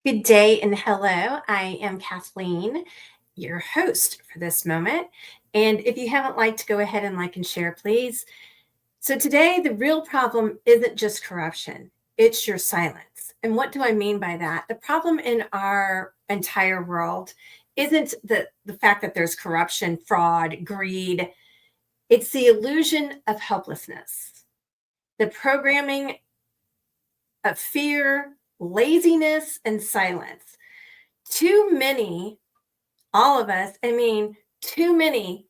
Good day and hello. I am Kathleen, your host for this moment. And if you haven't liked, go ahead and like and share, please. So, today, the real problem isn't just corruption, it's your silence. And what do I mean by that? The problem in our entire world isn't the fact that there's corruption, fraud, greed, it's the illusion of helplessness, the programming of fear, laziness, and silence. Too many, all of us, too many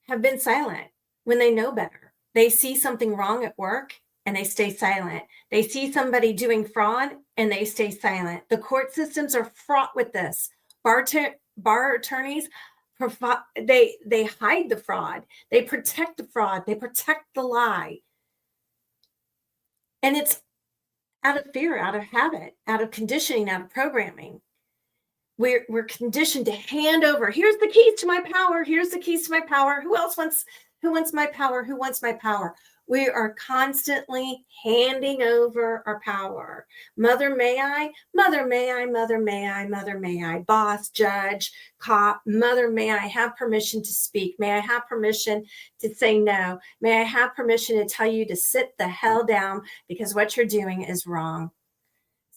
have been silent when they know better. They see something wrong at work and they stay silent. They see somebody doing fraud and they stay silent. The court systems are fraught with this. Bar attorneys, they hide the fraud. They protect the fraud. They protect the lie. And it's out of fear, out of habit, out of conditioning, out of programming. We're conditioned to hand over. Here's the keys to my power. Here's the keys to my power. Who wants my power? Who wants my power? We are constantly handing over our power. Mother, may I? Mother, may I? Mother, may I? Mother, may I? Boss, judge, cop. Mother, may I have permission to speak? May I have permission to say no? May I have permission to tell you to sit the hell down because what you're doing is wrong?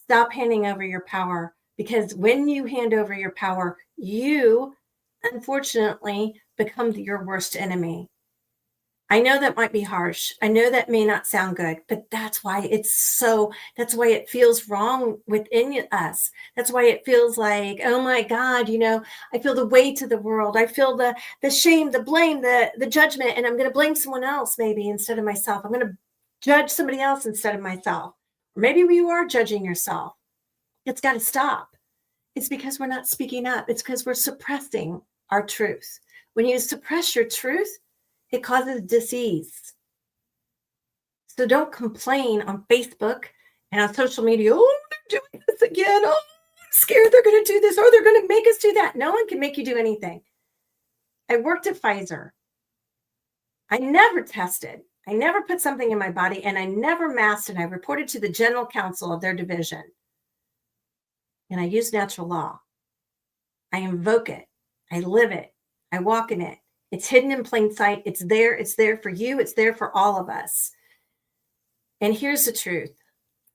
Stop handing over your power. Because when you hand over your power, you unfortunately become your worst enemy. I know that might be harsh. I know that may not sound good, but that's why that's why it feels wrong within us. That's why it feels like, oh my God, I feel the weight of the world. I feel the shame, the blame, the judgment, and I'm going to blame someone else maybe instead of myself. I'm going to judge somebody else instead of myself. Or maybe you are judging yourself. It's got to stop. It's because we're not speaking up. It's because we're suppressing our truth. When you suppress your truth, it causes disease. So don't complain on Facebook and on social media. Oh, they're doing this again. Oh, I'm scared they're going to do this. Oh, they're going to make us do that. No one can make you do anything. I worked at Pfizer. I never tested. I never put something in my body, and I never masked, and I reported to the general counsel of their division. And I use natural law. I invoke it. I live it. I walk in it. It's hidden in plain sight. It's there. It's there for you. It's there for all of us. And here's the truth.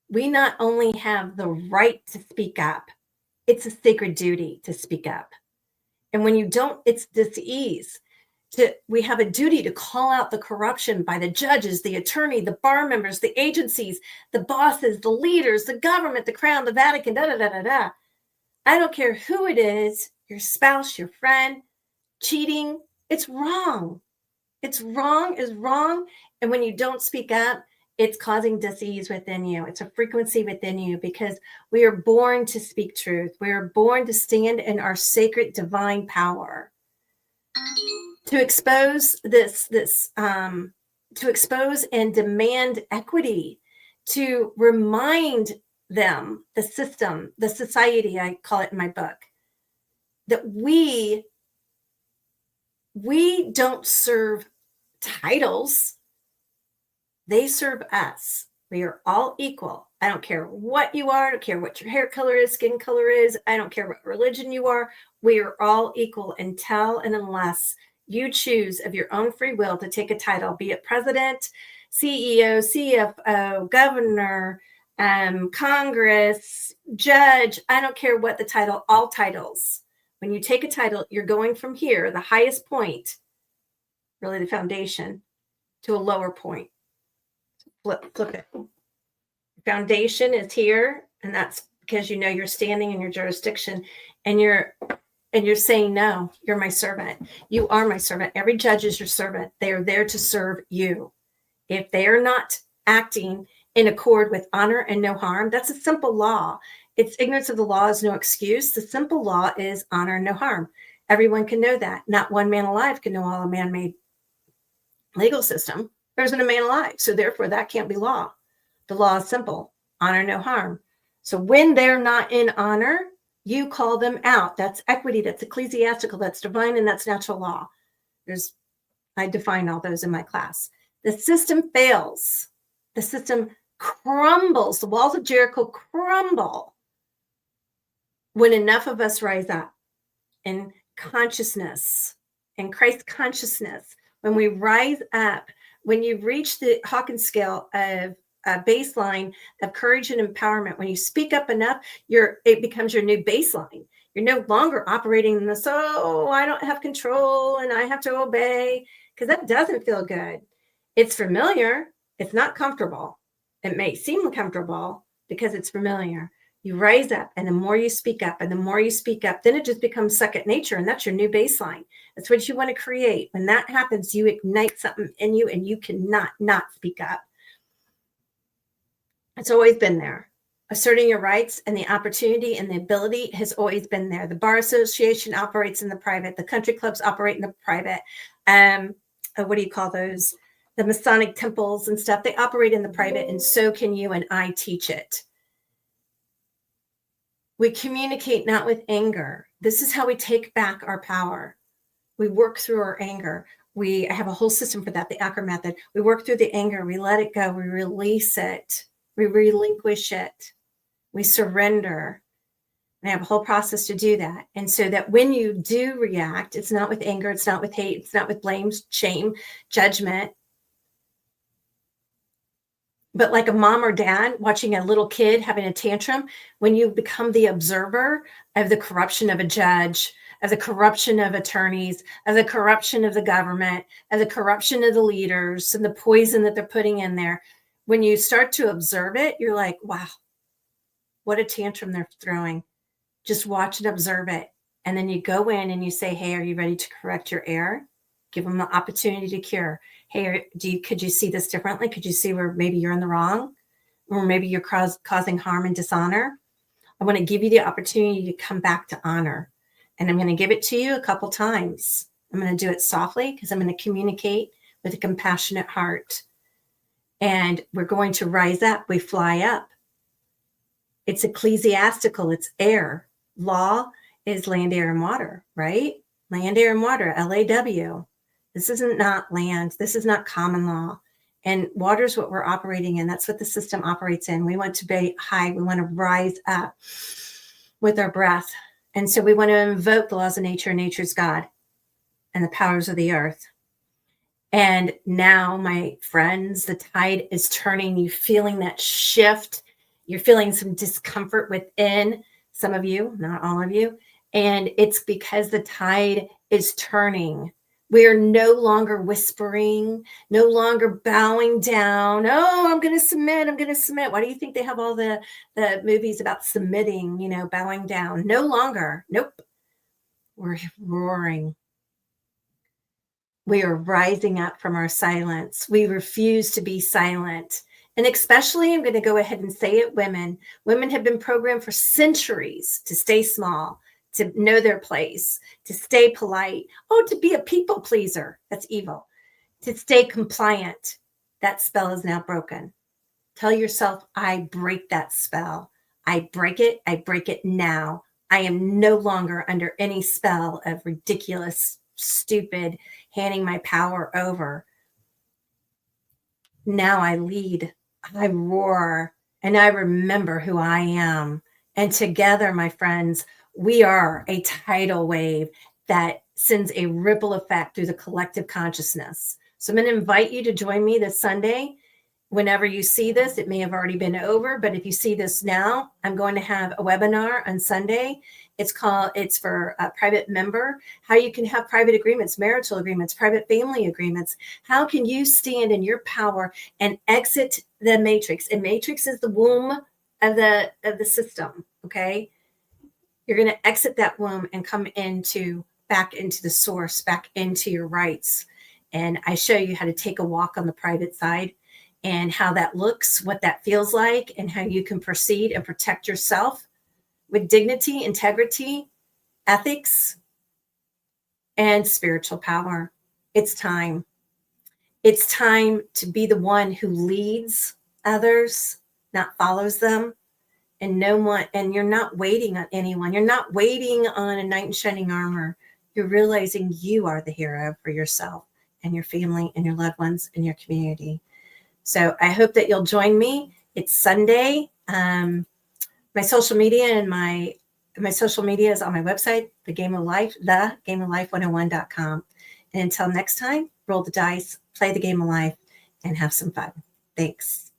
We not only have the right to speak up, it's a sacred duty to speak up. And when you don't, it's disease. We have a duty to call out the corruption by the judges, the attorney, the bar members, the agencies, the bosses, the leaders, the government, the crown, the Vatican, da-da-da-da-da. I don't care who it is, your spouse, your friend, cheating, it's wrong. It's wrong is wrong. And when you don't speak up, it's causing disease within you. It's a frequency within you because we are born to speak truth. We are born to stand in our sacred divine power. To expose to expose and demand equity, to remind them, the system, the society, I call it in my book, that we don't serve titles. They serve us. We are all equal. I don't care what you are. I don't care what your hair color is, skin color is. I don't care what religion you are. We are all equal until and unless you choose of your own free will to take a title, be it president, CEO, CFO, governor, Congress, judge. I don't care what the title, all titles. When you take a title, you're going from here, the highest point, really the foundation, to a lower point. Flip it. Foundation is here, and that's because you're standing in your jurisdiction, and you're saying, no, you're my servant. You are my servant. Every judge is your servant. They are there to serve you. If they are not acting in accord with honor and no harm, that's a simple law. It's ignorance of the law is no excuse. The simple law is honor and no harm. Everyone can know that. Not one man alive can know all a man-made legal system. There isn't a man alive. So therefore, that can't be law. The law is simple. Honor, no harm. So when they're not in honor, you call them out. That's equity. That's ecclesiastical. That's divine. And that's natural law. I define all those in my class. The system fails. The system crumbles. The walls of Jericho crumble when enough of us rise up in consciousness and Christ consciousness, when we rise up, when you reach the Hawkins scale of baseline of courage and empowerment, when you speak up enough, it becomes your new baseline. You're no longer operating in this, oh, I don't have control and I have to obey, because that doesn't feel good. It's familiar. It's not comfortable. It may seem comfortable because it's familiar. You rise up, and the more you speak up, and the more you speak up, then it just becomes second nature, and that's your new baseline. That's what you want to create. When that happens, you ignite something in you, and you cannot not speak up. It's always been there. Asserting your rights and the opportunity and the ability has always been there. The Bar Association operates in the private. The country clubs operate in the private. What do you call those? The Masonic temples and stuff, they operate in the private, and so can you, and I teach it. We communicate not with anger. This is how we take back our power. We work through our anger. I have a whole system for that, the Acker method. We work through the anger. We let it go. We release it. We relinquish it. We surrender. I have a whole process to do that. And so that when you do react, it's not with anger. It's not with hate. It's not with blame, shame, judgment. But like a mom or dad watching a little kid having a tantrum, when you become the observer of the corruption of a judge, of the corruption of attorneys, of the corruption of the government, of the corruption of the leaders, and the poison that they're putting in there, when you start to observe it, you're like, wow, what a tantrum they're throwing. Just watch and observe it. And then you go in and you say, hey, are you ready to correct your error? Give them the opportunity to cure. Hey, could you see this differently? Could you see where maybe you're in the wrong? Or maybe you're causing harm and dishonor? I want to give you the opportunity to come back to honor. And I'm going to give it to you a couple times. I'm going to do it softly because I'm going to communicate with a compassionate heart. And we're going to rise up. We fly up. It's ecclesiastical. It's air. Law is land, air, and water, right? Land, air, and water, LAW. This isn't not land. This is not common law. And water is what we're operating in. That's what the system operates in. We want to be high. We want to rise up with our breath. And so we want to invoke the laws of nature, nature's God, and the powers of the earth. And now, my friends, the tide is turning. You're feeling that shift. You're feeling some discomfort within, some of you, not all of you. And it's because the tide is turning. We are no longer whispering, no longer bowing down. Oh, I'm going to submit. I'm going to submit. Why do you think they have all the movies about submitting, bowing down? No longer. Nope. We're roaring. We are rising up from our silence. We refuse to be silent. And especially, I'm going to go ahead and say it, women. Women have been programmed for centuries to stay small, to know their place, to stay polite. Oh, to be a people pleaser. That's evil. To stay compliant. That spell is now broken. Tell yourself, I break that spell. I break it. I break it now. I am no longer under any spell of ridiculous, stupid, handing my power over. Now I lead. I roar. And I remember who I am. And together, my friends, we are a tidal wave that sends a ripple effect through the collective consciousness. So I'm going to invite you to join me this Sunday. Whenever you see this, it may have already been over, but if you see this now, I'm going to have a webinar on Sunday. It's for a private member, how you can have private agreements, marital agreements, private family agreements. How can you stand in your power and exit the matrix? And matrix is the womb of the system, okay? You're going to exit that womb and come back into the source, back into your rights. And I show you how to take a walk on the private side and how that looks, what that feels like, and how you can proceed and protect yourself with dignity, integrity, ethics, and spiritual power. It's time. It's time to be the one who leads others, not follows them. And you're not waiting on anyone. You're not waiting on a knight in shining armor. You're realizing you are the hero for yourself and your family and your loved ones and your community. So I hope that you'll join me. It's Sunday. My social media and my My social media is on my website, The Game of Life, thegameoflife101.com. And until next time, roll the dice, play the game of life, and have some fun. Thanks.